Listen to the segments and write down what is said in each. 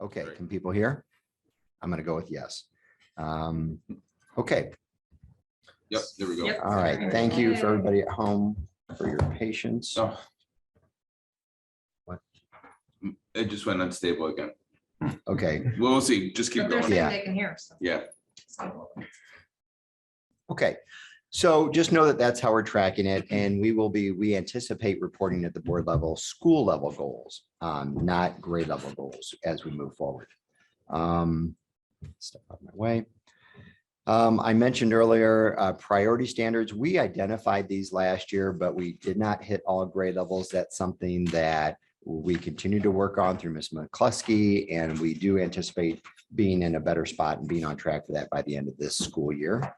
Okay, Great. can people hear? I'm going to go with yes. Okay, Yep, there we go. Yep. all right. Thank you for everybody at home for your patience. Oh. What? It just went unstable again. Okay, We'll see. Just keep But they're going. saying Yeah. they can hear us. Yeah. So, okay. So just know that that's how we're tracking it, and we anticipate reporting at the board level, school level goals, not grade level goals as we move forward. Step out of my way. I mentioned earlier, priority standards. We identified these last year, but we did not hit all grade levels. That's something that we continue to work on through Ms. McCluskey, and we do anticipate being in a better spot and being on track for that by the end of this school year.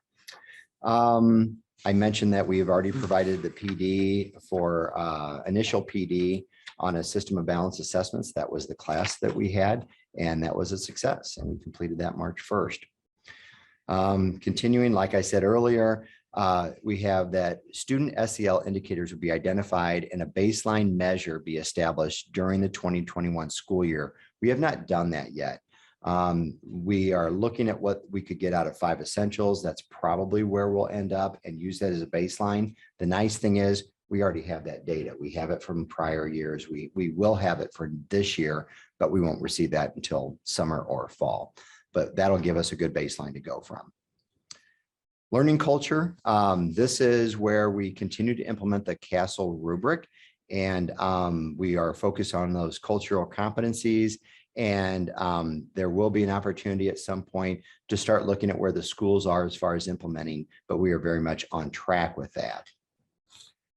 I mentioned that we have already provided the PD for initial PD on a system of balance assessments. That was the class that we had, and that was a success, and we completed that March 1st. Continuing, like I said earlier, we have that student SEL indicators will be identified and a baseline measure be established during the 2021 school year. We have not done that yet. We are looking at what we could get out of 5 essentials. That's probably where we'll end up, and use that as a baseline. The nice thing is we already have that data. We have it from prior years. We will have it for this year, but we won't receive that until summer or fall. But that'll give us a good baseline to go from. Learning culture. This is where we continue to implement the CASEL rubric, and we are focused on those cultural competencies. And there will be an opportunity at some point to start looking at where the schools are as far as implementing, but we are very much on track with that.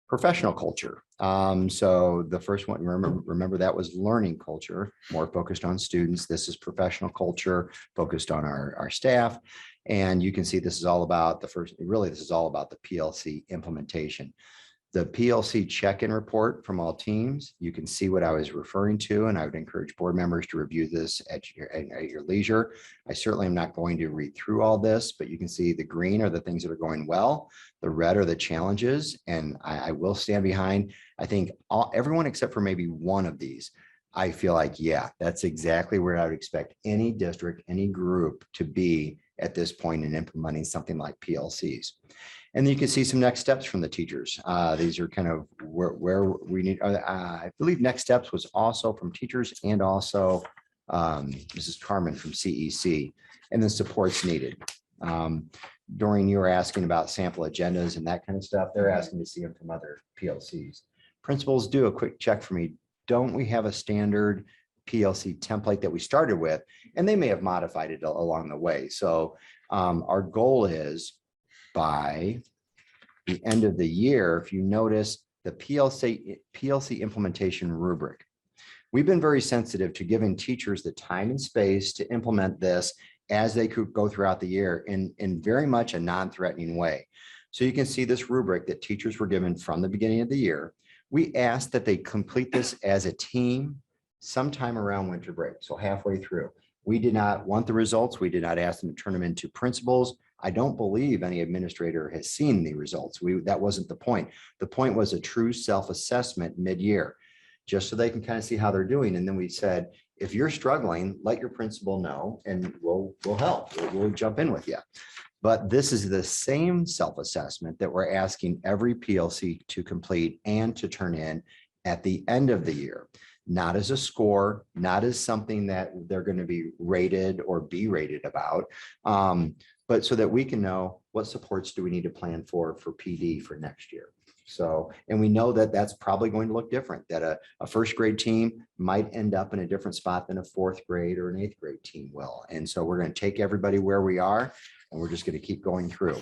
Professional culture. So the first one, remember that was learning culture, more focused on students. This is professional culture, focused on our staff. And you can see this is all about this is all about the PLC implementation. The PLC check-in report from all teams, you can see what I was referring to, and I would encourage board members to review this at your leisure. I certainly am not going to read through all this, but you can see the green are the things that are going well, the red are the challenges, and I will stand behind, I think everyone except for maybe one of these. I feel like, yeah, that's exactly where I would expect any district, any group to be at this point in implementing something like PLCs. And then you can see some next steps from the teachers. These are kind of where we need, I believe next steps was also from teachers and also Mrs. Carmen from CEC, and then supports needed. Doreen, you were asking about sample agendas and that kind of stuff. They're asking to see them from other PLCs. Principals, do a quick check for me. Don't we have a standard PLC template that we started with? And they may have modified it along the way. So our goal is, by the end of the year, if you notice the PLC implementation rubric, we've been very sensitive to giving teachers the time and space to implement this as they could go throughout the year in very much a non-threatening way. So you can see this rubric that teachers were given from the beginning of the year. We asked that they complete this as a team sometime around winter break, so halfway through. We did not want the results. We did not ask them to turn them into principals. I don't believe any administrator has seen the results. That wasn't the point. The point was a true self-assessment mid-year, just so they can kind of see how they're doing. And then we said, if you're struggling, let your principal know and we'll help. We'll jump in with you. But this is the same self-assessment that we're asking every PLC to complete and to turn in at the end of the year. Not as a score, not as something that they're going to be rated or be rated about, but so that we can know what supports do we need to plan for PD for next year. So, and we know that that's probably going to look different, that a first grade team might end up in a different spot than a 4th grade or an 8th grade team will. And so we're going to take everybody where we are, and we're just going to keep going through.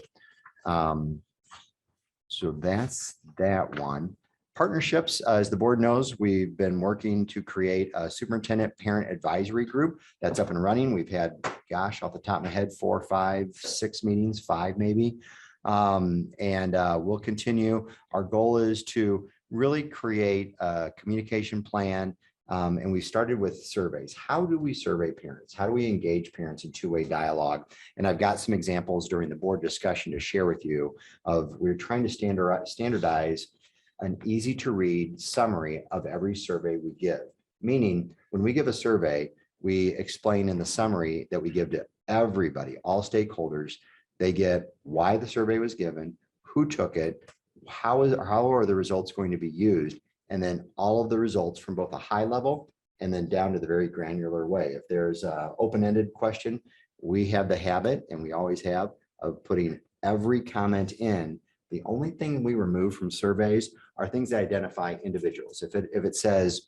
So that's that one. Partnerships, as the board knows, we've been working to create a superintendent parent advisory group that's up and running. We've had, gosh, off the top of my head, 4, 5, 6 meetings, 5 maybe. We'll continue. Our goal is to really create a communication plan. And we started with surveys. How do we survey parents? How do we engage parents in two-way dialogue? And I've got some examples during the board discussion to share with you of we're trying to standardize an easy to read summary of every survey we give. Meaning when we give a survey, we explain in the summary that we give to everybody, all stakeholders. They get why the survey was given, who took it, how are the results going to be used, and then all of the results from both a high level and then down to the very granular way. If there's an open-ended question, we have the habit, and we always have, of putting every comment in. The only thing we remove from surveys are things that identify individuals. If it says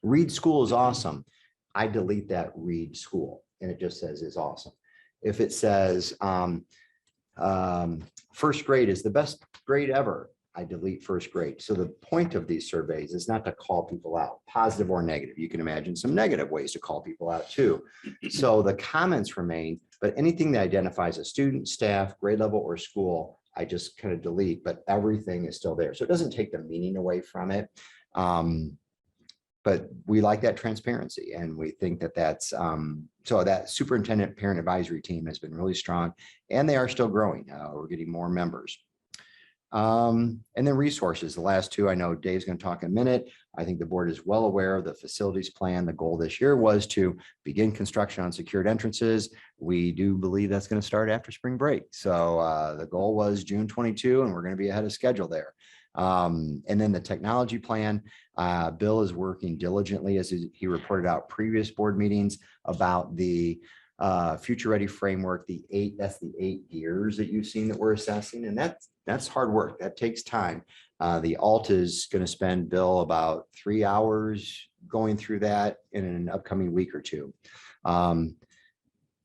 read school is awesome, I delete that read school and it just says is awesome. If it says first grade is the best grade ever, I delete first grade. So the point of these surveys is not to call people out, positive or negative. You can imagine some negative ways to call people out too. So the comments remain, but anything that identifies a student, staff, grade level, or school, I just kind of delete, but everything is still there. So it doesn't take the meaning away from it. But we like that transparency, and we think that that's so that superintendent parent advisory team has been really strong, and they are still growing. We're getting more members. And then resources, the last two, I know Dave's going to talk in a minute. I think the board is well aware of the facilities plan. The goal this year was to begin construction on secured entrances. We do believe that's going to start after spring break. So the goal was June 22, and we're going to be ahead of schedule there. And then the technology plan, Bill is working diligently, as he reported out previous board meetings, about the future ready framework, that's the 8 gears that you've seen that we're assessing. And that's hard work. That takes time. The alt is going to spend, Bill, about 3 hours going through that in an upcoming week or two.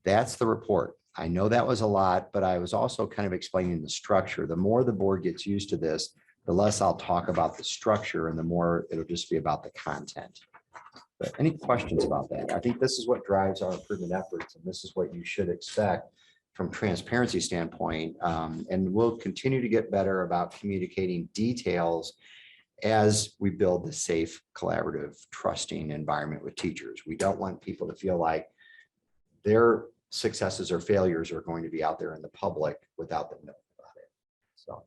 That's the report. I know that was a lot, but I was also kind of explaining the structure. The more the board gets used to this, the less I'll talk about the structure and the more it'll just be about the content. But any questions about that? I think this is what drives our improvement efforts, and this is what you should expect from transparency standpoint. And we'll continue to get better about communicating details as we build the safe, collaborative, trusting environment with teachers. We don't want people to feel like their successes or failures are going to be out there in the public without them knowing about it. So,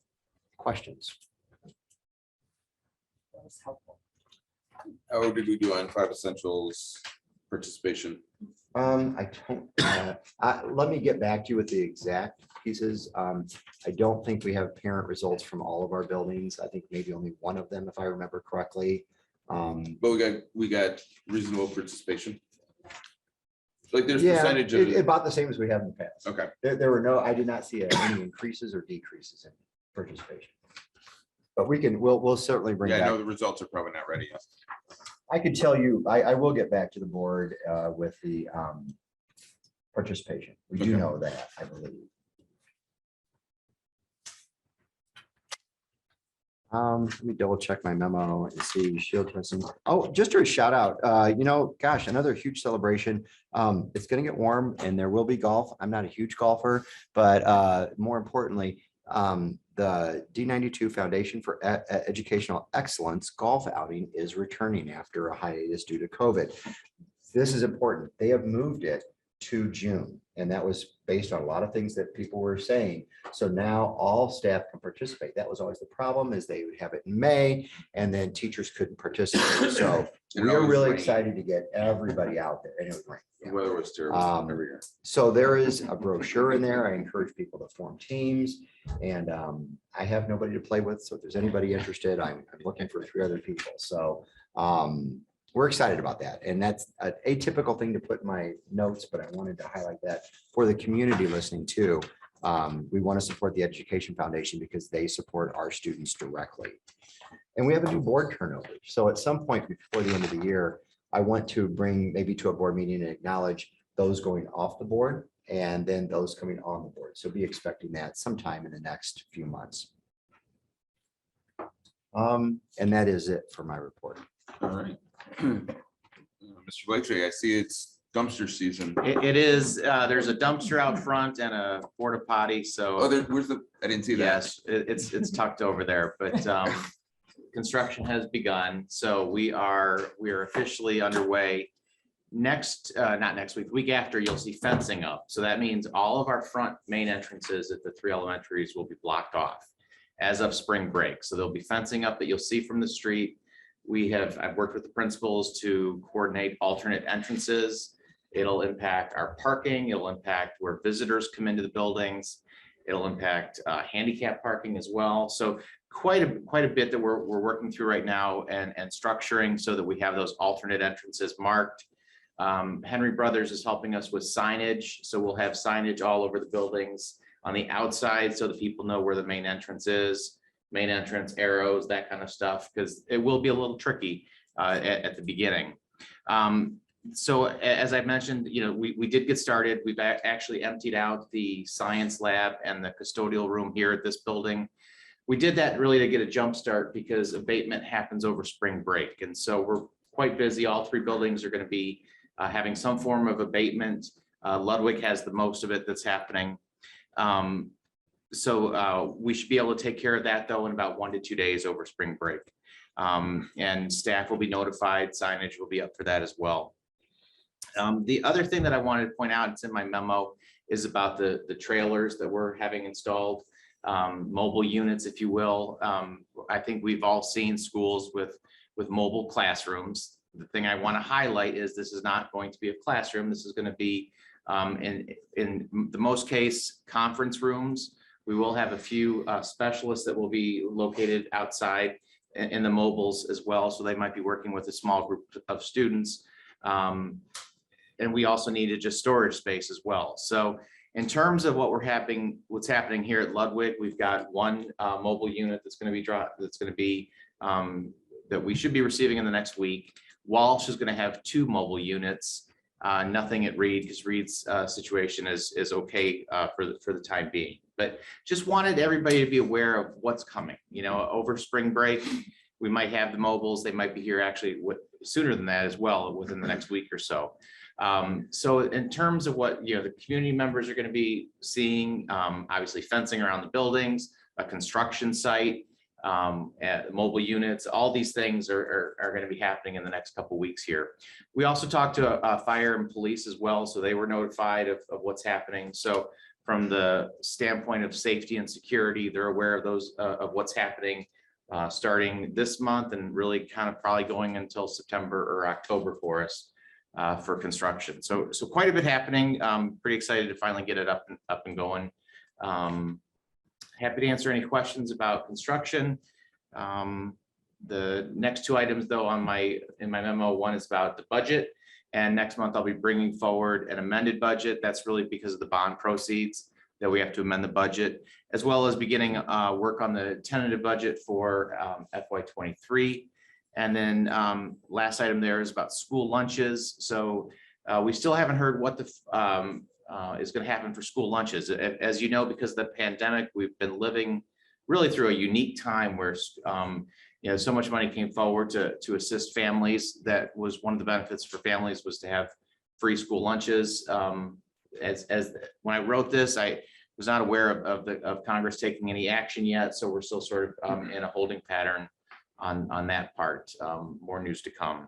questions? That was helpful. How did we do on 5 essentials participation? I don't, let me get back to you with the exact pieces. I don't think we have parent results from all of our buildings. I think maybe only one of them, if I remember correctly. But we got reasonable participation. Like there's Yeah, percentage of about the same as we have in the past. Okay. There were I did not see any increases or decreases in participation. But we'll certainly bring I back. know the results are probably not ready yet. I could tell you, I will get back to the board with the participation. We do know that, I believe. Let me double check my memo and see shield testing. Oh, just a shout out, gosh, another huge celebration. It's going to get warm and there will be golf. I'm not a huge golfer, but more importantly, the D92 Foundation for Educational Excellence golf outing is returning after a hiatus due to COVID. This is important. They have moved it to June, and that was based on a lot of things that people were saying. So now all staff can participate. That was always the problem, is they would have it in May and then teachers couldn't participate. So we are really excited to get everybody out there, and it was rain. The weather was terrible every year. So there is a brochure in there. I encourage people to form teams, and I have nobody to play with. So if there's anybody interested, I'm looking for 3 other people. So we're excited about that. And that's an atypical thing to put in my notes, but I wanted to highlight that for the community listening too. We want to support the Education Foundation because they support our students directly. And we have a new board turnover. So at some point before the end of the year, I want to bring maybe to a board meeting and acknowledge those going off the board and then those coming on the board. So be expecting that sometime in the next few months. And that is it for my report. All right. Mr. Blakely, I see it's dumpster season. It is. There's a dumpster out front and a porta potty. So Where's I didn't see that. yes, it's tucked over there. But construction has begun, so we are officially underway. Not next week, the week after, you'll see fencing up. So that means all of our front main entrances at the 3 elementaries will be blocked off as of spring break. So there'll be fencing up that you'll see from the street. I've worked with the principals to coordinate alternate entrances. It'll impact our parking. It'll impact where visitors come into the buildings. It'll impact handicap parking as well. So quite a bit that we're working through right now and structuring so that we have those alternate entrances marked. Henry Brothers is helping us with signage. So we'll have signage all over the buildings on the outside so that people know where the main entrance is, main entrance arrows, that kind of stuff, because it will be a little tricky at the beginning. So as I mentioned, we did get started. We've actually emptied out the science lab and the custodial room here at this building. We did that really to get a jump start because abatement happens over spring break. And so we're quite busy. All three buildings are going to be having some form of abatement. Ludwig has the most of it that's happening. So we should be able to take care of that though in about 1 to 2 days over spring break. And staff will be notified, signage will be up for that as well. The other thing that I wanted to point out, it's in my memo, is about the trailers that we're having installed, mobile units, if you will. I think we've all seen schools with mobile classrooms. The thing I want to highlight is this is not going to be a classroom. This is going to be, in the most case, conference rooms. We will have a few specialists that will be located outside in the mobiles as well. So they might be working with a small group of students. And we also needed just storage space as well. So in terms of what's happening here at Ludwig, we've got one mobile unit that's going to be that we should be receiving in the next week. Walsh is going to have 2 mobile units. Nothing at Reed, because Reed's situation is okay for the time being. But just wanted everybody to be aware of what's coming. Over spring break, we might have the mobiles. They might be here actually sooner than that as well, within the next week or so. So in terms of what the community members are going to be seeing, obviously fencing around the buildings, a construction site, mobile units, all these things are going to be happening in the next couple of weeks here. We also talked to fire and police as well, so they were notified of what's happening. So from the standpoint of safety and security, they're aware of of what's happening starting this month and really kind of probably going until September or October for us for construction. So quite a bit happening. Pretty excited to finally get it up and going. Happy to answer any questions about construction. The next 2 items though in my memo, one is about the budget, and next month I'll be bringing forward an amended budget. That's really because of the bond proceeds that we have to amend the budget, as well as beginning work on the tentative budget for FY23. And then last item there is about school lunches. So we still haven't heard what is going to happen for school lunches. As you know, because of the pandemic, we've been living really through a unique time where so much money came forward to assist families. That was one of the benefits for families, was to have free school lunches. As when I wrote this, I was not aware of Congress taking any action yet, so we're still sort of in a holding pattern on that part. More news to come.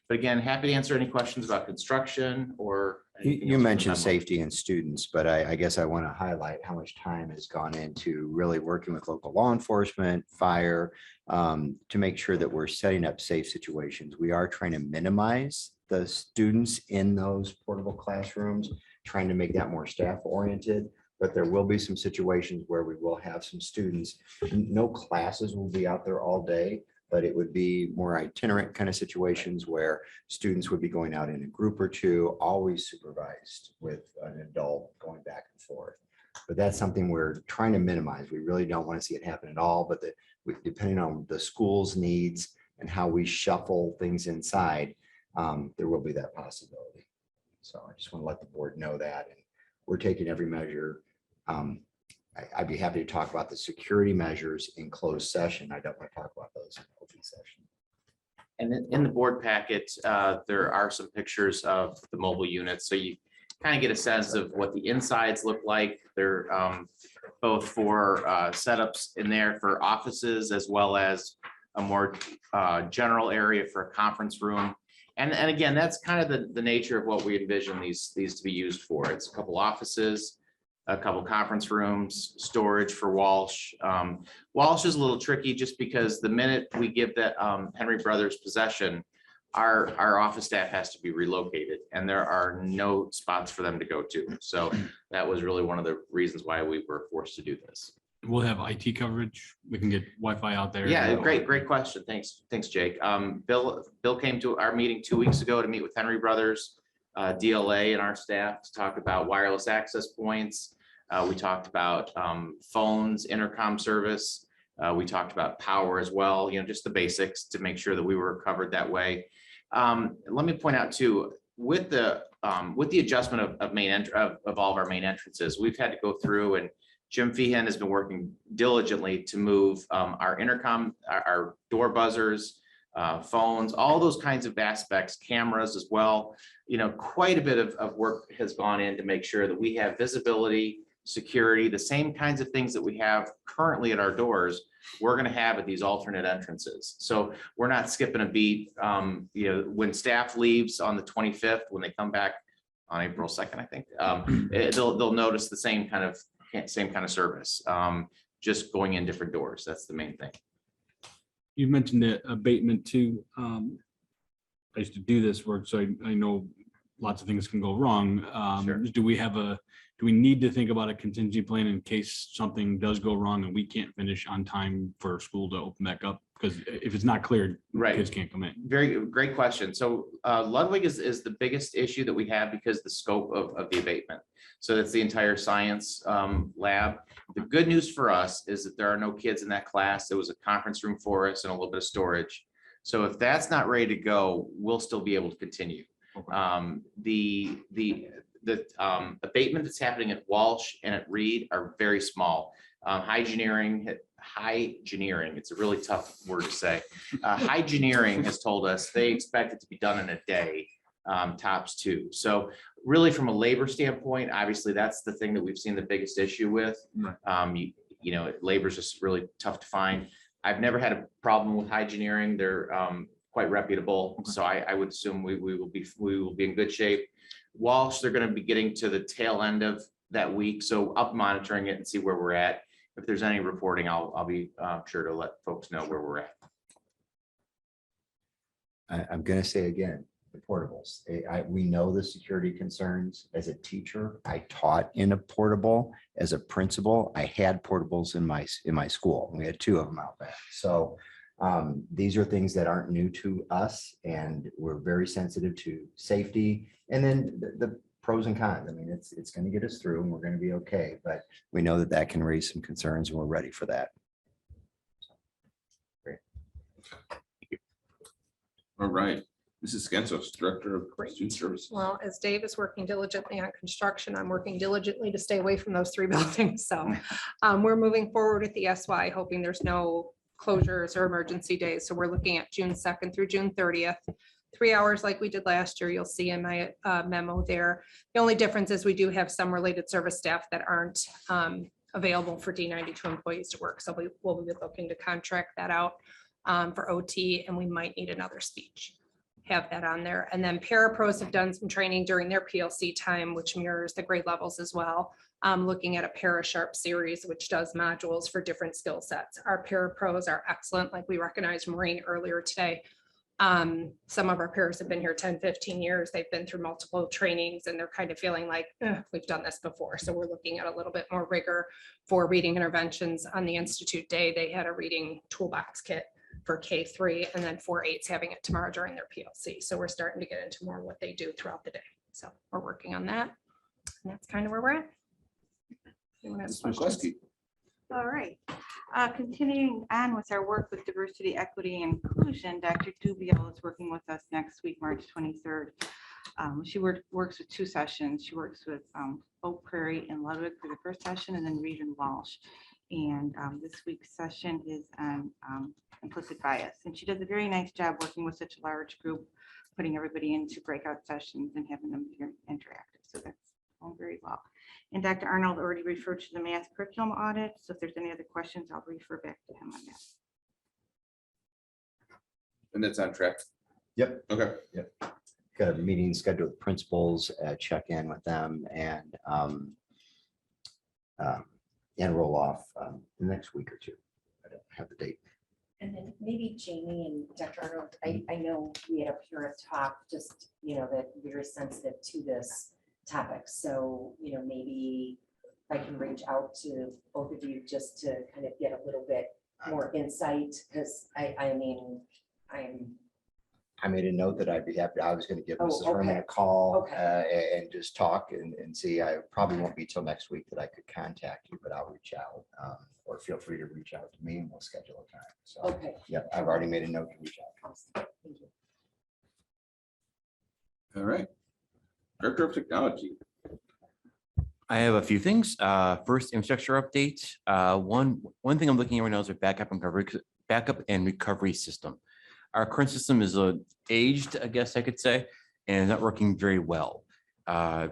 But again, happy to answer any questions about construction or. You mentioned safety and students, but I guess I want to highlight how much time has gone into really working with local law enforcement, fire, to make sure that we're setting up safe situations. We are trying to minimize the students in those portable classrooms, trying to make that more staff oriented. But there will be some situations where we will have some students. No classes will be out there all day, but it would be more itinerant kind of situations where students would be going out in a group or 2, always supervised with an adult going back and forth. But that's something we're trying to minimize. We really don't want to see it happen at all, but depending on the school's needs and how we shuffle things inside, there will be that possibility. So I just want to let the board know that, and we're taking every measure. I'd be happy to talk about the security measures in closed session. I don't want to talk about those in open session. And in the board packet, there are some pictures of the mobile units, so you kind of get a sense of what the insides look like. They're both for setups in there for offices, as well as a more general area for a conference room. And again, that's kind of the nature of what we envision these to be used for. It's a couple offices, a couple conference rooms, storage for Walsh. Walsh is a little tricky just because the minute we give that Henry Brothers possession, our office staff has to be relocated and there are no spots for them to go to. So that was really one of the reasons why we were forced to do this. We'll have IT coverage. We can get Wi-Fi out there. Yeah, great question. Thanks, Jake. Bill came to our meeting 2 weeks ago to meet with Henry Brothers, DLA and our staff to talk about wireless access points. We talked about phones, intercom service. We talked about power as well, just the basics to make sure that we were covered that way. Let me point out too, with the adjustment of all of our main entrances, we've had to go through, and Jim Feehan has been working diligently to move our intercom, our door buzzers, phones, all those kinds of aspects, cameras as well. Quite a bit of work has gone in to make sure that we have visibility, security, the same kinds of things that we have currently at our doors, we're going to have at these alternate entrances. So we're not skipping a beat. When staff leaves on the 25th, when they come back on April 2nd, I think, they'll notice the same kind of service, just going in different doors. That's the main thing. You mentioned the abatement too. I used to do this work, so I know lots of things can go wrong. Sure. Do we need to think about a contingency plan in case something does go wrong and we can't finish on time for school to open back up? Because if it's not cleared, Right. Kids can't come in. Very great question. So Ludwig is the biggest issue that we have because the scope of the abatement. So that's the entire science lab. The good news for us is that there are no kids in that class. There was a conference room for us and a little bit of storage. So if that's not ready to go, we'll still be able to continue. Okay. The abatement that's happening at Walsh and at Reed are very small. Hygieneering, it's a really tough word to say. Hygieneering has told us they expect it to be done in a day, tops 2. So really from a labor standpoint, obviously that's the thing that we've seen the biggest issue with. Labor is just really tough to find. I've never had a problem with hygieneering. They're quite reputable. Okay. So I would assume we will be in good shape. Walsh, they're going to be getting to the tail end of that week. So I'll be monitoring it and see where we're at. If there's any reporting, I'll be sure to let folks know where we're at. I'm going to say again, the portables. We know the security concerns. As a teacher, I taught in a portable. As a principal, I had portables in my school. We had 2 of them out back. So these are things that aren't new to us, and we're very sensitive to safety. And then the pros and cons. I mean, it's going to get us through, and we're going to be okay. But we know that can raise some concerns, and we're ready for that. Great. All right. Mrs. Skensos, Director of Great. Student Services. Well, as Dave is working diligently on construction, I'm working diligently to stay away from those 3 buildings. So we're moving forward with the SY, hoping there's no closures or emergency days. So we're looking at June 2nd through June 30th. 3 hours like we did last year. You'll see in my memo there. The only difference is we do have some related service staff that aren't available for D92 employees to work. So we'll be looking to contract that out for OT, and we might need another speech. Have that on there. And then parapros have done some training during their PLC time, which mirrors the grade levels as well. Looking at a ParaSharp series, which does modules for different skill sets. Our parapros are excellent. Like we recognized Maureen earlier today. Some of our paras have been here 10, 15 years. They've been through multiple trainings and they're kind of feeling like we've done this before. So we're looking at a little bit more rigor for reading interventions. On the Institute Day, they had a reading toolbox kit for K3, and then 4-8's having it tomorrow during their PLC. So we're starting to get into more what they do throughout the day. So we're working on that. And that's kind of where we're at. Anyone has Ms. questions? McCluskey. All right. Continuing on with our work with diversity, equity, and inclusion, Dr. Dubiel is working with us next week, March 23rd. She works with 2 sessions. She works with Oak Prairie and Ludwig for the first session, and then Reed and Walsh. And this week's session is on implicit bias. And she does a very nice job working with such a large group, putting everybody into breakout sessions and having them be interactive. So that's going very well. And Dr. Arnold already referred to the math curriculum audit. So if there's any other questions, I'll refer back to him on that. And that's on track. Yep. Okay. Yep. Got a meeting scheduled with principals, check in with them, and roll off the next week or 2. I don't have the date. And then maybe Jamie and Dr. Arnold, I know we had a parent talk, just, that very sensitive to this topic. So, maybe I can reach out to both of you just to kind of get a little bit more insight, because I mean, I made a note that I'd be happy. I was going to give Oh, Mrs. Herman okay. a call Okay. and just talk and see. I probably won't be till next week that I could contact you, but I'll reach out. Or feel free to reach out to me and we'll schedule a time. So, Okay. yeah, I've already made a note to reach out. Thank you. All right. Director of Technology. I have a few things. First, infrastructure update. One thing I'm looking at right now is a backup and recovery system. Our current system is aged, I guess I could say, and not working very well.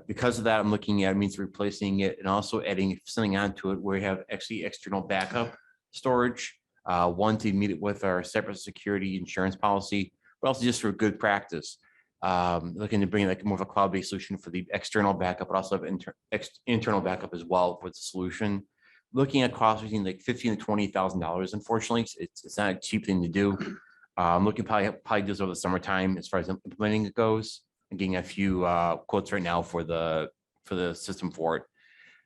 Because of that, I'm looking at means replacing it and also adding something onto it where we have actually external backup storage. One to meet it with our cybersecurity insurance policy, but also just for good practice. Looking to bring like more of a cloud-based solution for the external backup, but also have internal backup as well for the solution. Looking at costs between like $15,000 to $20,000. Unfortunately, it's not a cheap thing to do. I'm looking probably just over the summertime as far as implementing it goes. I'm getting a few quotes right now for the system for it.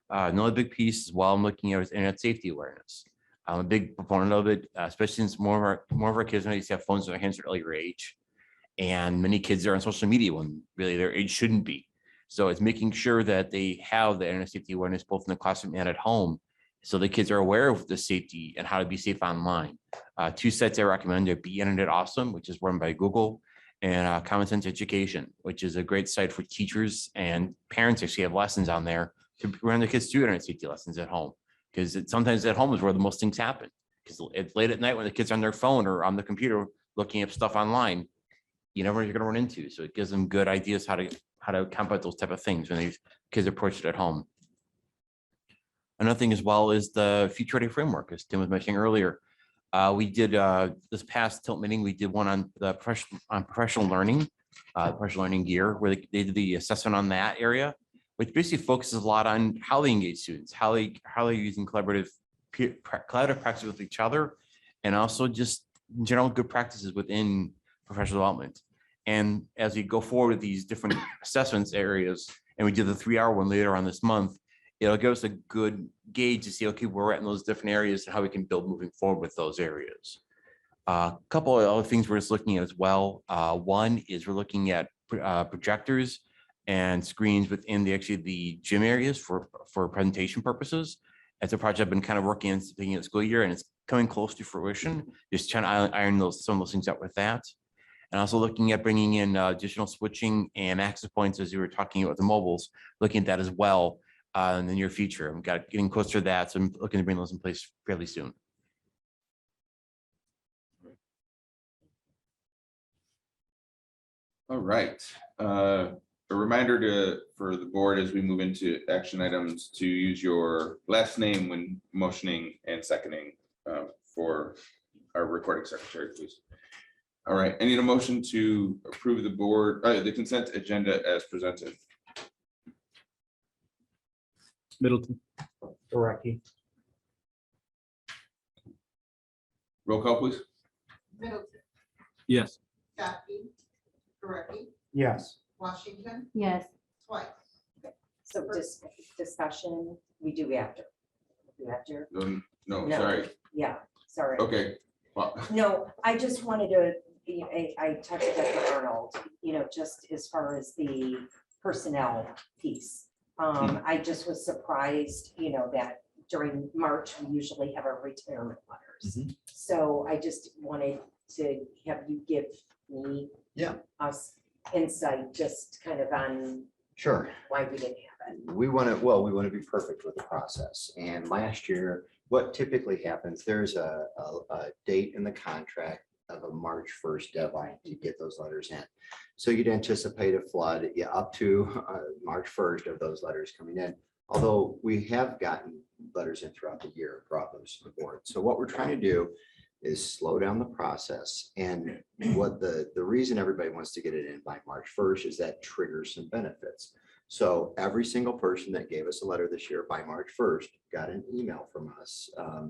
Another big piece as well I'm looking at is internet safety awareness. I'm a big proponent of it, especially since more of our kids now used to have phones in their hands at an earlier age. And many kids are on social media when really their age shouldn't be. So it's making sure that they have the internet safety awareness both in the classroom and at home. So the kids are aware of the safety and how to be safe online. Two sites I recommend are Be Internet Awesome, which is run by Google, and Common Sense Education, which is a great site for teachers and parents actually have lessons on there to run their kids through internet safety lessons at home. Because sometimes at home is where the most things happen. Because it's late at night when the kids are on their phone or on the computer looking up stuff online, you never know what you're going to run into. So it gives them good ideas how to combat those type of things when these kids approach it at home. Another thing as well is the Future Ready framework, as Tim was mentioning earlier. We did this past tilt meeting, we did one on the professional learning gear, where they did the assessment on that area, which basically focuses a lot on how they engage students, how they're using collaborative practices with each other, and also just in general good practices within professional development. And as we go forward with these different assessments areas, and we did the 3-hour one later on this month, it'll give us a good gauge to see, okay, where we're at in those different areas and how we can build moving forward with those areas. A couple of other things we're just looking at as well. One is we're looking at projectors and screens within the gym areas for presentation purposes. It's a project I've been kind of working on since the beginning of the school year, and it's coming close to fruition. Just trying to iron some of those things out with that. And also looking at bringing in additional switching and access points, as you were talking about the mobiles, looking at that as well in the near future. I'm getting closer to that, so I'm looking to bring those in place fairly soon. All right. A reminder for the board as we move into action items to use your last name when motioning and seconding for our recording secretary, please. All right, I need a motion to approve the consent agenda as presented. Middleton. Directly. Roll call, please. Middleton, Yes. Coffee, Correctly, Yes. Washington, Yes. twice. So discussion, we do after. No, No. sorry. Yeah, sorry. Okay. Well, No, I just wanted to, I talked to Dr. Arnold, just as far as the personnel piece. I just was surprised, that during March, we usually have our retirement letters. So I just wanted to have you give me us insight, just kind of on Sure. why we didn't have it. We want to be perfect with the process. And last year, what typically happens, there's a date in the contract of a March 1st deadline to get those letters in. So you'd anticipate a flood up to March 1st of those letters coming in. Although we have gotten letters in throughout the year, brought those to the board. So what we're trying to do is slow down the process. And what the reason everybody wants to get it in by March 1st is that triggers some benefits. So every single person that gave us a letter this year by March 1st got an email from us, I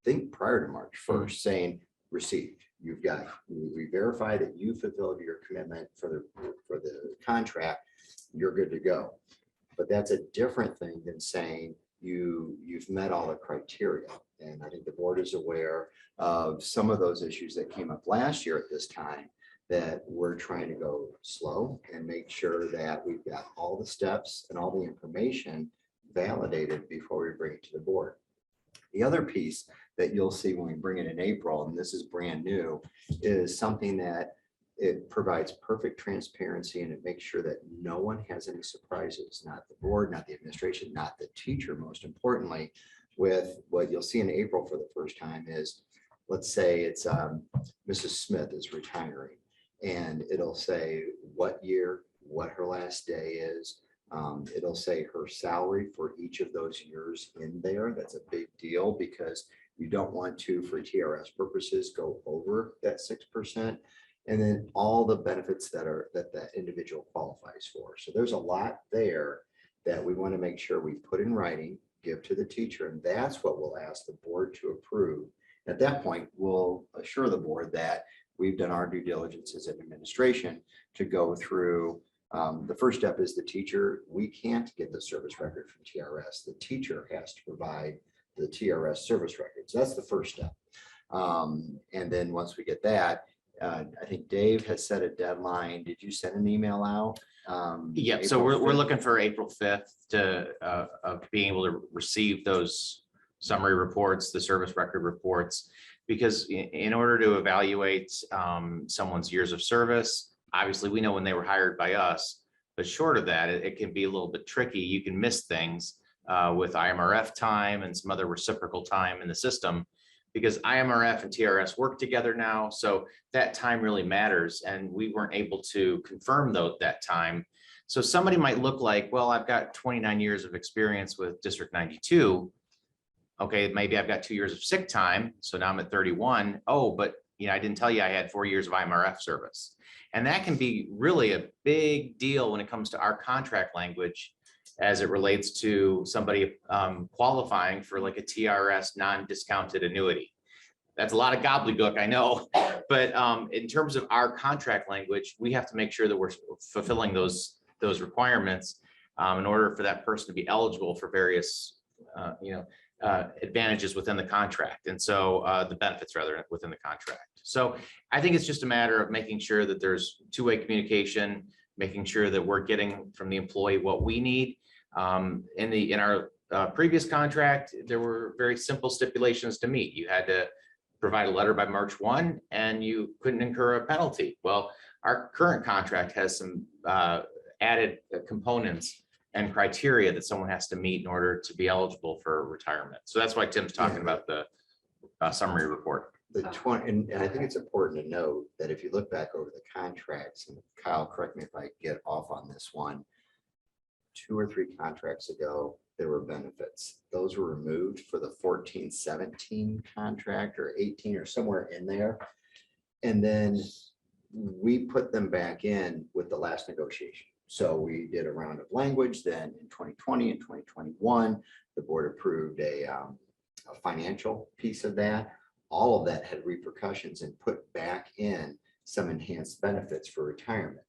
think prior to March 1st, saying, received. You've got, we verify that you fulfilled your commitment for the contract, you're good to go. But that's a different thing than saying you've met all the criteria. And I think the board is aware of some of those issues that came up last year at this time, that we're trying to go slow and make sure that we've got all the steps and all the information validated before we bring it to the board. The other piece that you'll see when we bring it in April, and this is brand new, is something that it provides perfect transparency and it makes sure that no one has any surprises, not the board, not the administration, not the teacher, most importantly. With what you'll see in April for the first time is, let's say it's Mrs. Smith is retiring, and it'll say what year, what her last day is. It'll say her salary for each of those years in there. That's a big deal because you don't want to, for TRS purposes, go over that 6%. And then all the benefits that that individual qualifies for. So there's a lot there that we want to make sure we put in writing, give to the teacher, and that's what we'll ask the board to approve. At that point, we'll assure the board that we've done our due diligence as an administration to go through. The first step is the teacher. We can't get the service record from TRS. The teacher has to provide the TRS service records. That's the first step. And then once we get that, I think Dave has set a deadline. Did you send an email out? Yeah, so April we're 5th? looking for April 5th to of being able to receive those summary reports, the service record reports, because in order to evaluate someone's years of service, obviously we know when they were hired by us, but short of that, it can be a little bit tricky. You can miss things with IMRF time and some other reciprocal time in the system, because IMRF and TRS work together now. So that time really matters. And we weren't able to confirm that time. So somebody might look like, well, I've got 29 years of experience with District 92. Okay, maybe I've got 2 years of sick time. So now I'm at 31. Oh, but I didn't tell you I had 4 years of IMRF service. And that can be really a big deal when it comes to our contract language, as it relates to somebody qualifying for like a TRS non-discounted annuity. That's a lot of gobbledygook, I know, but in terms of our contract language, we have to make sure that we're fulfilling those requirements in order for that person to be eligible for various advantages within the contract, and so the benefits rather within the contract. So I think it's just a matter of making sure that there's two-way communication, making sure that we're getting from the employee what we need. In our previous contract, there were very simple stipulations to meet. You had to provide a letter by March 1 and you couldn't incur a penalty. Well, our current contract has some added components and criteria that someone has to meet in order to be eligible for retirement. So that's why Tim's talking about the summary report. And I think it's important to note that if you look back over the contracts, and Kyle, correct me if I get off on this one, 2 or 3 contracts ago, there were benefits. Those were removed for the 14-17 contract or 18 or somewhere in there. And then we put them back in with the last negotiation. So we did a round of language. Then in 2020 and 2021, the board approved a financial piece of that. All of that had repercussions and put back in some enhanced benefits for retirement.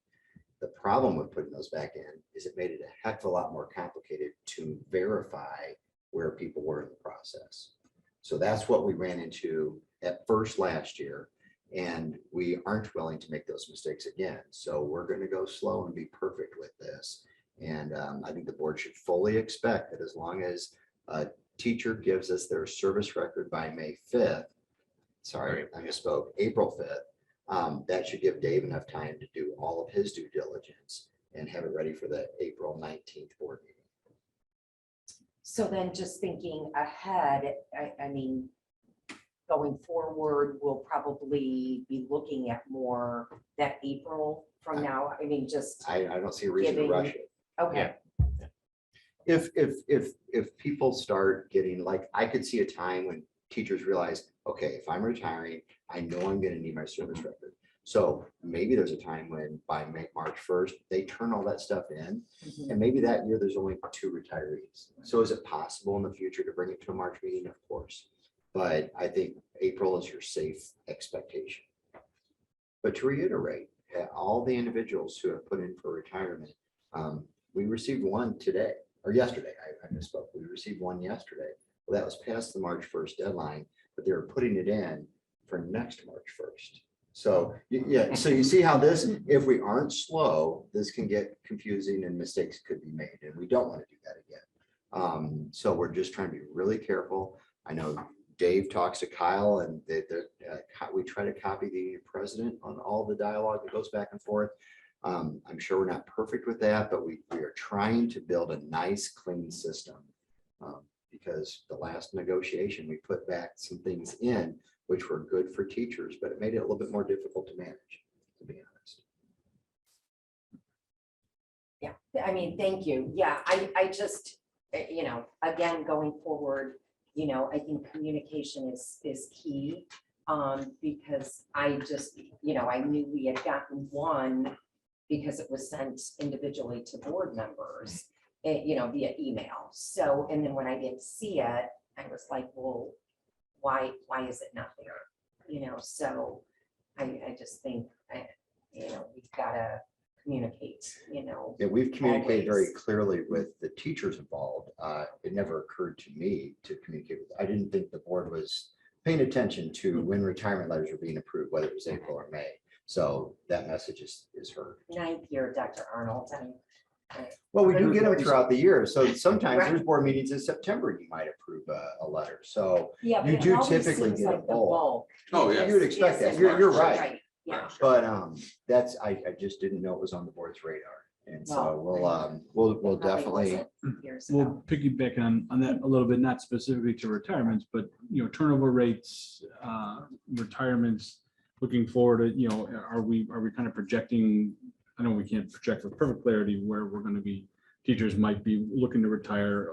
The problem with putting those back in is it made it a heck of a lot more complicated to verify where people were in the process. So that's what we ran into at first last year, and we aren't willing to make those mistakes again. So we're going to go slow and be perfect with this. And I think the board should fully expect that as long as a teacher gives us their service record by May 5th, sorry, I misspoke, April 5th, that should give Dave enough time to do all of his due diligence and have it ready for the April 19th board meeting. So then just thinking ahead, I mean, going forward, we'll probably be looking at more that April from now. I mean, just, I don't see a reason to rush it. okay. If people start getting, like, I could see a time when teachers realize, okay, if I'm retiring, I know I'm going to need my service record. So maybe there's a time when by March 1st, they turn all that stuff in. Mhm. And maybe that year there's only 2 retirees. So is it possible in the future to bring it to a March meeting? Of course. but I think April is your safe expectation. But to reiterate, all the individuals who have put in for retirement, we received one today or yesterday. I misspoke. We received one yesterday. Well, that was past the March 1st deadline, but they were putting it in for next March 1st. So yeah, so you see how this, if we aren't slow, this can get confusing and mistakes could be made, and we don't want to do that again. So we're just trying to be really careful. I know Dave talks to Kyle, and we try to copy the president on all the dialogue that goes back and forth. I'm sure we're not perfect with that, but we are trying to build a nice, clean system. Because the last negotiation, we put back some things in which were good for teachers, but it made it a little bit more difficult to manage, to be honest. Yeah, I mean, thank you. Yeah, I just, you know, again, going forward, you know, I think communication is key. Because I just, you know, I knew we had gotten one because it was sent individually to board members, you know, via email. So, and then when I didn't see it, I was like, well, why is it not there? You know, so I just think, you know, we've got to communicate, you know. Yeah, we've communicated very always. clearly with the teachers involved. It never occurred to me to communicate with, I didn't think the board was paying attention to when retirement letters were being approved, whether it was April or May. So that message is heard. Ninth year, Dr. Arnold, and Well, we do get them throughout the year. So sometimes Right. there's board meetings in September, you might approve a letter. So yeah, You but it do always typically seems get a like the bulk. bulk. Oh, yeah. you would expect that. You're right. Yeah. But that's, I just didn't know it was on the board's radar. And so we'll It probably definitely, wasn't years We'll ago. piggyback on that a little bit, not specifically to retirements, but, you know, turnover rates, retirements, looking forward to, you know, are we kind of projecting, I know we can't project with perfect clarity where we're going to be, teachers might be looking to retire.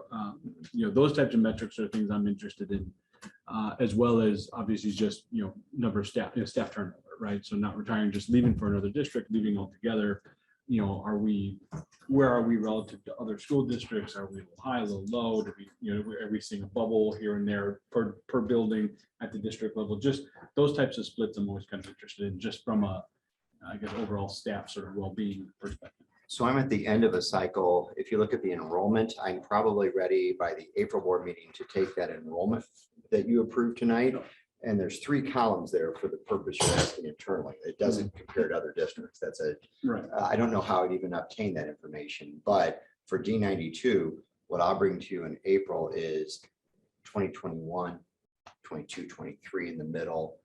You know, those types of metrics are things I'm interested in, as well as obviously just, you know, number of staff, staff turnover, right? So not retiring, just leaving for another district, leaving altogether. You know, where are we relative to other school districts? Are we a little high, a little low? Do we, you know, are we seeing a bubble here and there per building at the district level? Just those types of splits I'm always kind of interested in, just from a, I guess, overall staff sort of well-being perspective. so I'm at the end of a cycle. If you look at the enrollment, I'm probably ready by the April board meeting to take that enrollment that you approved tonight. And there's 3 columns there for the purpose you're asking internally. It doesn't compare to other districts. That's Right. I don't know how I'd even obtain that information, but for D92, what I'll bring to you in April is 2021, 22, 23 in the middle,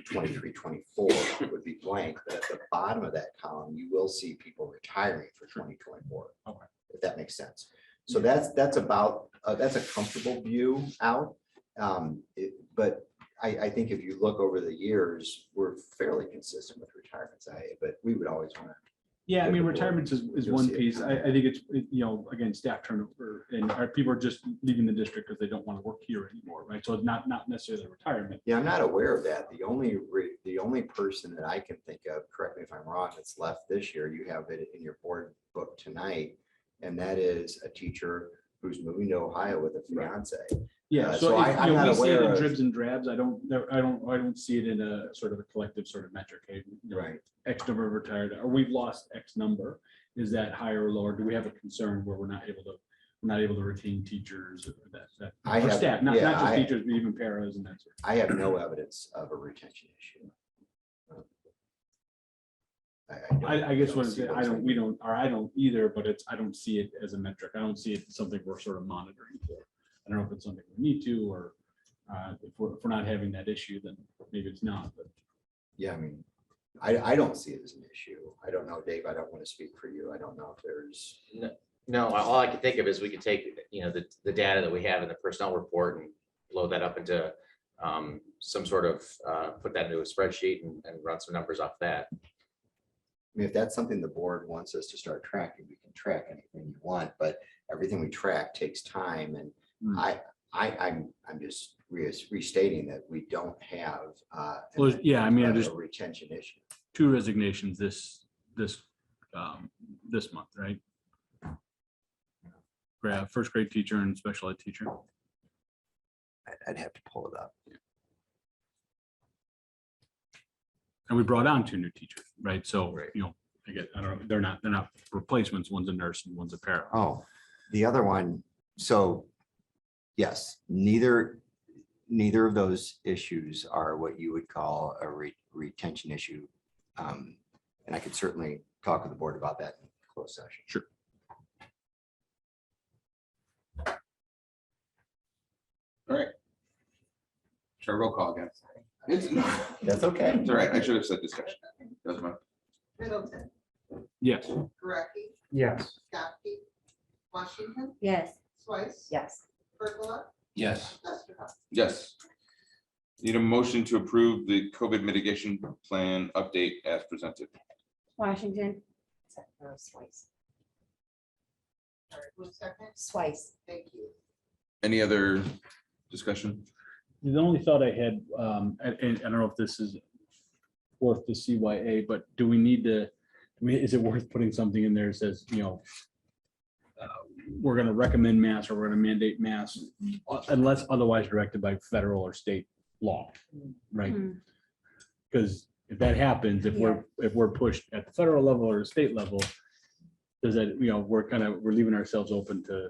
23, 24 would be blank, but at the bottom of that column, you will see people retiring for 2024. Okay. If that makes sense. So that's about, that's a comfortable view out. But I think if you look over the years, we're fairly consistent with retirements, but we would always want to. Yeah, I mean, With the board, retirements is you'll one see it. piece. I think it's, you know, again, staff turnover, and our people are just leaving the district because they don't want to work here anymore, right? So it's not necessarily retirement. Yeah, I'm not aware of that. The only person that I can think of, correct me if I'm wrong, that's left this year, you have it in your board book tonight, and that is a teacher who's moving to Ohio with a fiance. Yeah, So so I'm you know, not we see it aware in of- dribs and drabs. I don't see it in a sort of a collective sort of metric. Hey, you know, Right. X number of retired, or we've lost X number. Is that higher or lower? Do we have a concern where we're not able to retain teachers that I or have- staff, not yeah, just I- teachers, but even paras and that sort of. I have no evidence of a retention issue. I guess what don't I'm see saying, those I don't either, but I don't see it as a metric. I don't see it as something we're sort of monitoring for. I don't know if it's something we need to, or if we're not having that issue, then maybe it's not, but. Yeah, I mean, I don't see it as an issue. I don't know, Dave, I don't want to speak for you. I don't know if there's. No, all I can think of is we could take, you know, the data that we have in the personnel report and load that up into some sort of, put that into a spreadsheet and run some numbers off that. I mean, if that's something the board wants us to start tracking, we can track anything you want, but everything we track takes time. And I'm just restating that we don't have. Well, yeah, I mean, a just retention issue. 2 resignations this month, right? First grade teacher and special ed teacher. I'd have to pull it up. And we brought on 2 new teachers, right? So, Right. I don't know, they're not replacements. One's a nurse and one's a para. Oh, the other one, so yes, neither of those issues are what you would call a retention issue. And I could certainly talk with the board about that in closed session. Sure. All right. Should I roll call again? It's That's okay. all right. I should have said discussion. Doesn't matter. Middleton, Yes. Gurecki, Yes. Scotty, Washington, Yes. Sweiss, Yes. Pergola, Yes. Westerhoff. Yes. Need a motion to approve the COVID mitigation plan update as presented. Washington. Swice. All right, who's second? Swice. Thank you. Any other discussion? The only thought I had, and I don't know if this is worth the CYA, but do we need to, is it worth putting something in there that says, we're going to recommend masks or we're going to mandate masks unless otherwise directed by federal or state law, right? Because if that happens, if we're pushed at the federal level or the state level, does that, we're leaving ourselves open to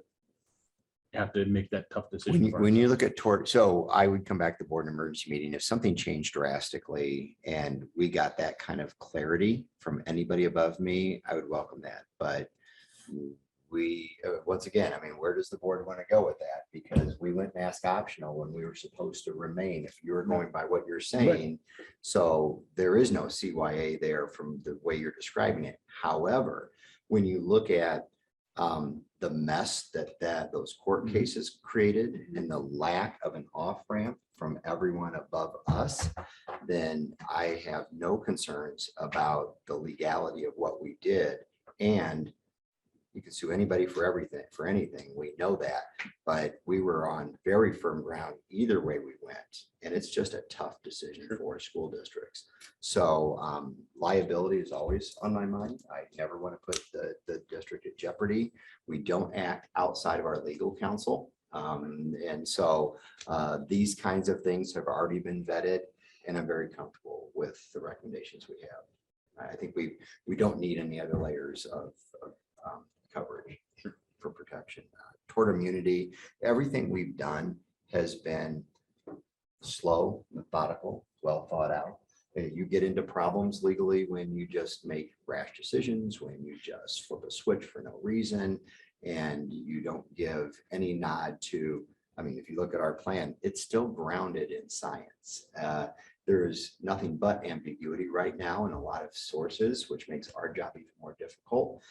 have to make that tough decision. When you look at so I would come back to the board emergency meeting, if something changed drastically and we got that kind of clarity from anybody above me, I would welcome that. But once again, I mean, where does the board want to go with that? Because we went mask optional when we were supposed to remain, if you're going by what you're saying. So there is no CYA there from the way you're describing it. However, when you look at the mess that those court cases created and the lack of an off-ramp from everyone above us, then I have no concerns about the legality of what we did. And you can sue anybody for everything, for anything. We know that, but we were on very firm ground either way we went. And it's just a tough decision for school districts. So liability is always on my mind. I never want to put the district at jeopardy. We don't act outside of our legal counsel. And so these kinds of things have already been vetted, and I'm very comfortable with the recommendations we have. I think we don't need any other layers of coverage for protection. Toward immunity, everything we've done has been slow, methodical, well thought out. You get into problems legally when you just make rash decisions, when you just flip a switch for no reason, and you don't give any nod to, I mean, if you look at our plan, it's still grounded in science. There's nothing but ambiguity right now in a lot of sources, which makes our job even more difficult.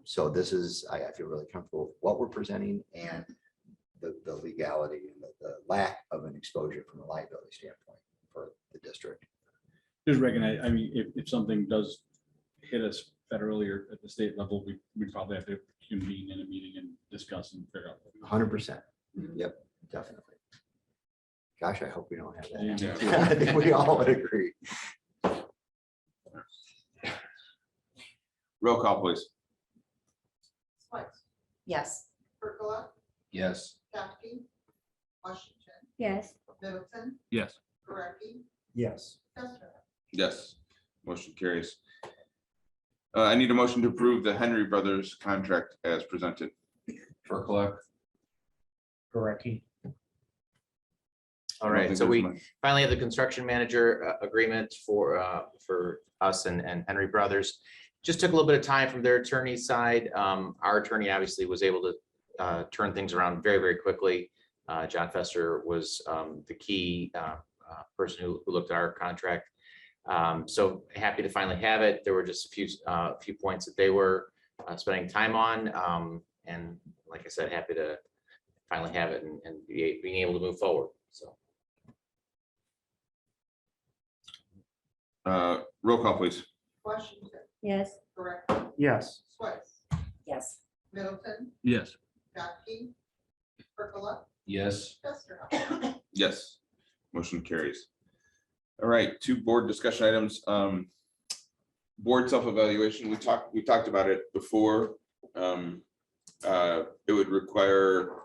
So this is, I feel really comfortable with what we're presenting and the legality and the lack of an exposure from a liability standpoint for the district. Just recognize, I mean, if something does hit us federally or at the state level, we probably have to convene in a meeting and discuss and figure out. 100%. Yep, definitely. Gosh, I hope we don't have that. Yeah. I think we all would agree. Roll call, please. Sweiss, Yes. Pergola, Yes. Scotty, Washington, Yes. Middleton, Yes. Gurecki, Yes. Westerhoff. Yes. Motion carries. I need a motion to approve the Henry Brothers contract as presented. Pergola. Gurecki. All right, so we finally have the construction manager agreement for us and Henry Brothers. Just took a little bit of time from their attorney side. Our attorney obviously was able to turn things around very, very quickly. John Fester was the key person who looked at our contract. So happy to finally have it. There were just a few points that they were spending time on. And like I said, happy to finally have it and being able to move forward. So. Roll call, please. Washington, Yes. Gurecki, Yes. Sweiss, Yes. Middleton, Yes. Scotty, Pergola, Yes. Westerhoff. Yes. Motion carries. All right, 2 board discussion items. Board self-evaluation, we talked about it before. It would require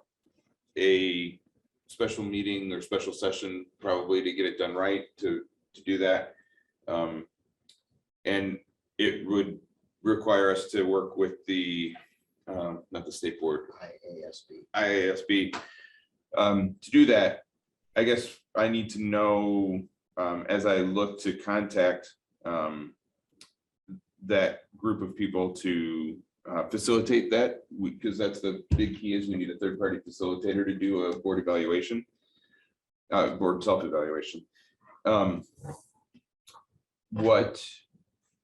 a special meeting or special session probably to get it done right, to do that. And it would require us to work with the, not the state board, IASB. To do that, I guess I need to know, as I look to contact that group of people to facilitate that, because that's the big key is we need a third-party facilitator to do a board evaluation, board self-evaluation. What,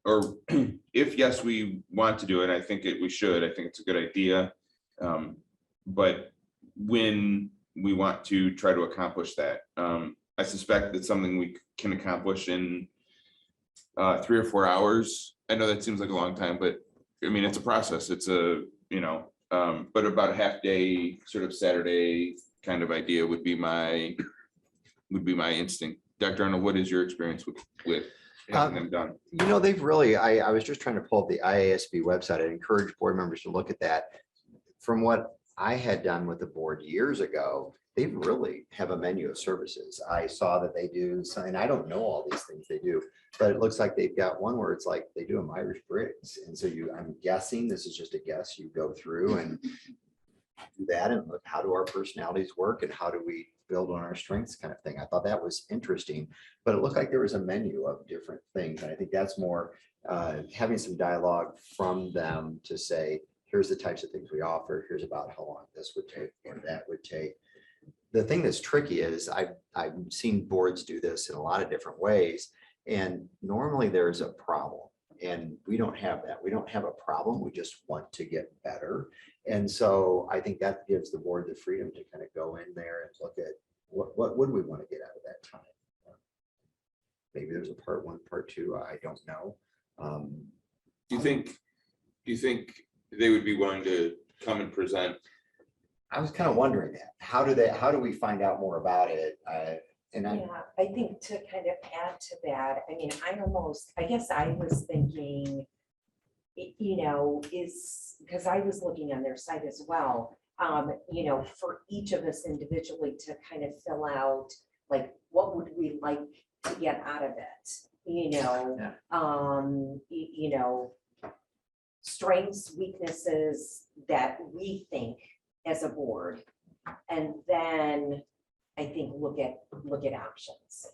or if yes, we want to do it, I think we should, I think it's a good idea. But when we want to try to accomplish that, I suspect that's something we can accomplish in 3 or 4 hours. I know that seems like a long time, but I mean, it's a process. It's a, but about a half day, sort of Saturday kind of idea would be my instinct. Dr. Arnold, what is your experience with having them done? They've really, I was just trying to pull up the IASB website. I encourage board members to look at that. From what I had done with the board years ago, they really have a menu of services. I saw that they do, and I don't know all these things they do, but it looks like they've got one where it's like they do a Myers-Briggs. And so I'm guessing, this is just a guess, you go through and do that and look, how do our personalities work and how do we build on our strengths kind of thing. I thought that was interesting, but it looked like there was a menu of different things. And I think that's more having some dialogue from them to say, here's the types of things we offer. Here's about how long this would take or that would take. The thing that's tricky is I've seen boards do this in a lot of different ways. And normally there's a problem and we don't have that. We don't have a problem. We just want to get better. And so I think that gives the board the freedom to kind of go in there and look at what would we want to get out of that time. Maybe there's a part 1, part 2. I don't know. Do you think they would be willing to come and present? I was kind of wondering that. How do we find out more about it? Yeah, I think to kind of add to that, I mean, I guess I was thinking, is, because I was looking on their site as well, for each of us individually to kind of fill out, like, what would we like to get out of it? Strengths, weaknesses that we think as a board, and then I think look at options.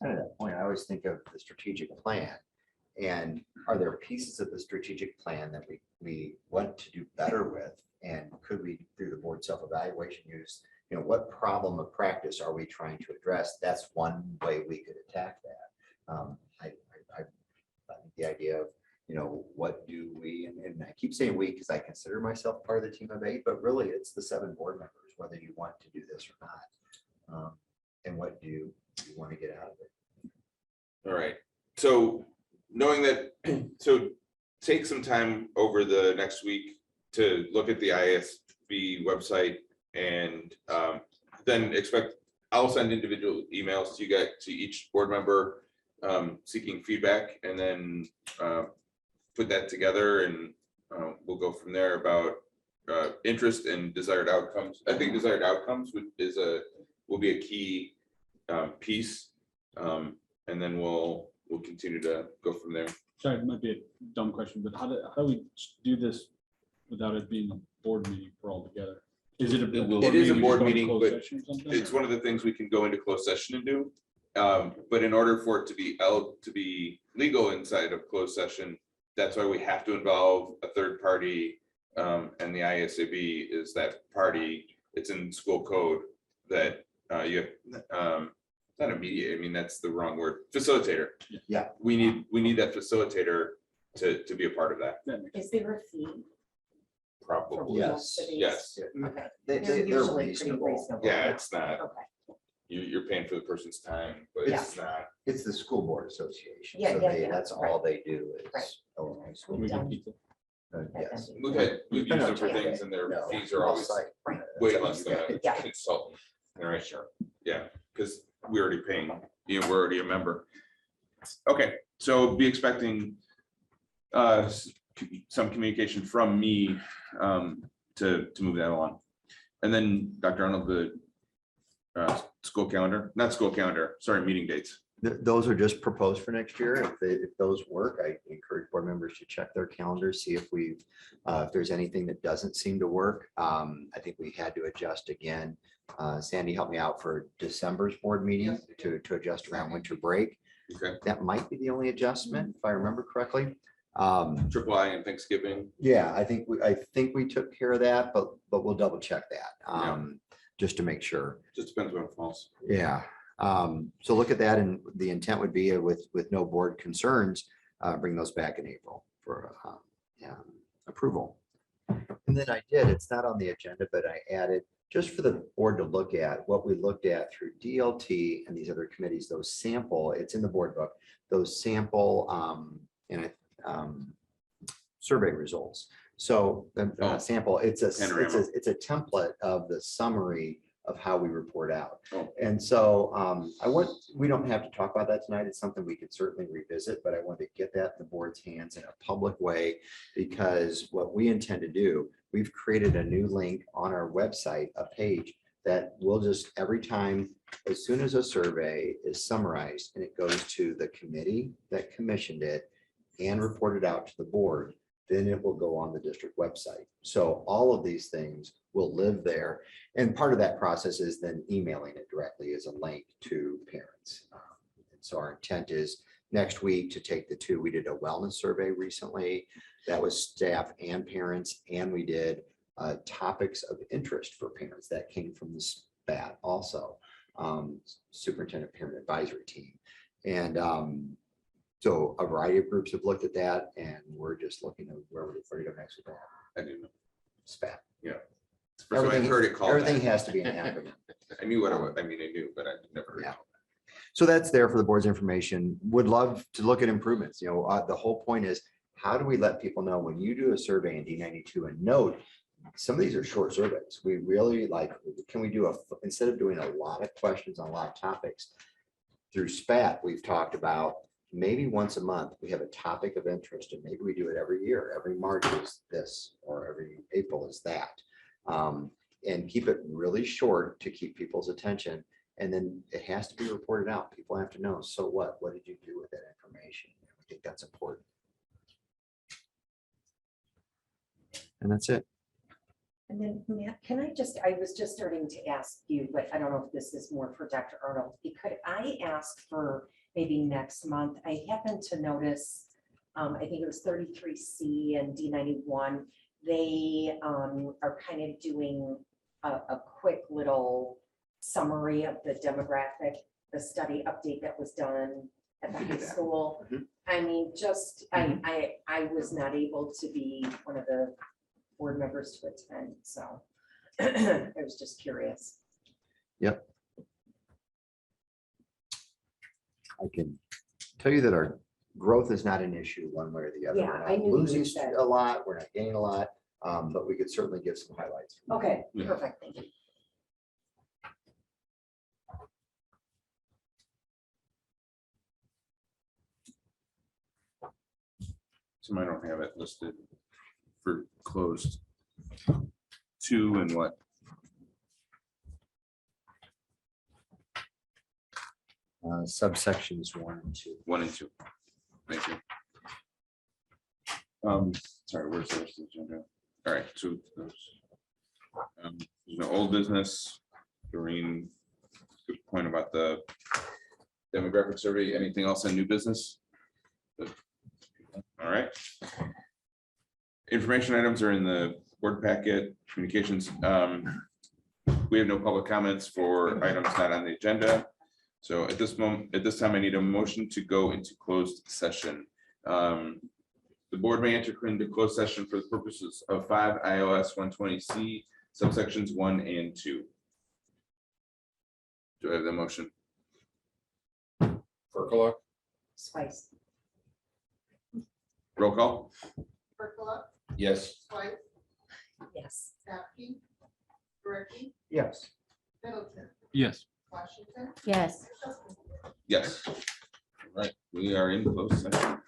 At that point, I always think of the strategic plan. And are there pieces of the strategic plan that we want to do better with? And could we, through the board self-evaluation, use, what problem of practice are we trying to address? That's one way we could attack that. I think the idea of, what do we, and I keep saying we because I consider myself part of the team of 8, but really it's the 7 board members, whether you want to do this or not. And what do you want to get out of it? All right. So knowing that, so take some time over the next week to look at the ISB website and then I'll send individual emails to you guys, to each board member seeking feedback, and then put that together and we'll go from there about interest and desired outcomes. I think desired outcomes will be a key piece, and then we'll continue to go from there. Sorry, it might be a dumb question, but how do we do this without it being a board meeting for all together? Is it a board It is a meeting, we board just go into meeting, closed but session or something, it's or- one of the things we can go into closed session and do. But in order for it to be legal inside of closed session, that's why we have to involve a third party. And the ISAB is that party. It's in school code that you have, not a mediator, I mean, that's the wrong word, facilitator. Yeah. We need that facilitator to be a part of that. That makes Is there a fee? for Probably. Yes. most of these? Yes. Okay. They're They're usually pretty reasonable. reasonable. Yeah, it's not, Okay. you're paying for the person's time, but Yeah. it's not. It's the school board association. Yeah, So yeah, yeah, that's all they do is Right. Illinois school. We Done. can pizza. Yes. We've used them for things and their No, fees are always off-site. Right. way That's less all than you a Yeah. consultant. All right, sure. Yeah, because we're already paying, we're already a member. Okay, so be expecting some communication from me to move that along. And then Dr. Arnold, the school calendar, not school calendar, sorry, meeting dates. Those are just proposed for next year. If those work, I encourage board members to check their calendars, see if if there's anything that doesn't seem to work. I think we had to adjust again. Sandy helped me out for December's board meeting Yes, we did. to adjust around winter break. Okay, That might be the only adjustment, if I remember correctly. triple I and Thanksgiving. Yeah, I think we took care of that, but we'll double check that, Yeah. just to make sure. Just depends when it falls. Yeah, so look at that, and the intent would be with no board concerns, bring those back in April for approval. And then I did, it's not on the agenda, but I added, just for the board to look at, what we looked at through DLT and these other committees, those sample, it's in the board book, those sample survey results. So Oh. sample, it's a Panorama. it's a template of the summary of how we report out. Oh. And so we don't have to talk about that tonight. It's something we could certainly revisit, but I wanted to get that in the board's hands in a public way, because what we intend to do, we've created a new link on our website, a page that will just every time, as soon as a survey is summarized and it goes to the committee that commissioned it and reported out to the board, then it will go on the district website. So all of these things will live there. And part of that process is then emailing it directly as a link to parents. And so our intent is next week to take the two. We did a wellness survey recently. That was staff and parents. And we did topics of interest for parents that came from the SPAT also, Superintendent Parent Advisory Team. And so a variety of groups have looked at that, and we're just looking at where we're going next with that. I didn't know. SPAT. First time I heard it called Everything that. has to be an acronym. I knew what it was. I mean, I knew, but I never heard. Yeah. So that's there for the board's information. Would love to look at improvements. The whole point is, how do we let people know when you do a survey in D92, and note, some of these are short surveys. We really can we do instead of doing a lot of questions on a lot of topics, through SPAT, we've talked about maybe once a month, we have a topic of interest, and maybe we do it every year. Every March is this, or every April is that. And keep it really short to keep people's attention. And then it has to be reported out. People have to know, so what did you do with that information? I think that's important. And that's it. And then Matt, I was just starting to ask you, but I don't know if this is more for Dr. Arnold. Could I ask for maybe next month? I happened to notice, I think it was 33C and D91. They are kind of doing a quick little summary of the demographic, the study update that was done at the high school. Mhm. I mean, I was not able to be one of the board members to attend, so I was just curious. Yep. I can tell you that our growth is not an issue one way or the other. Yeah, We're not I knew you losing said. a lot, we're not gaining a lot, but we could certainly give some highlights. Okay, Yeah. perfect, thank you. So I don't have it listed for closed. 2 and what? Subsections 1 and 2. 1 and 2. Thank you. Sorry, where's the rest of the agenda? All right, so those. There's no old business. Doreen, good point about the demographic survey. Anything else on new business? All right. Information items are in the board packet, communications. We have no public comments for items not on the agenda. So at this time, I need a motion to go into closed session. The board may enter into closed session for the purposes of 5 ILS 120C subsections 1 and 2. Do I have the motion? Percola, Spice. Roll call? Percola, yes. White, Yes. Capkey, Gurecki, Yes. Middleton, Yes. Washington, Yes. Justin. Yes. All right, we are in closed session.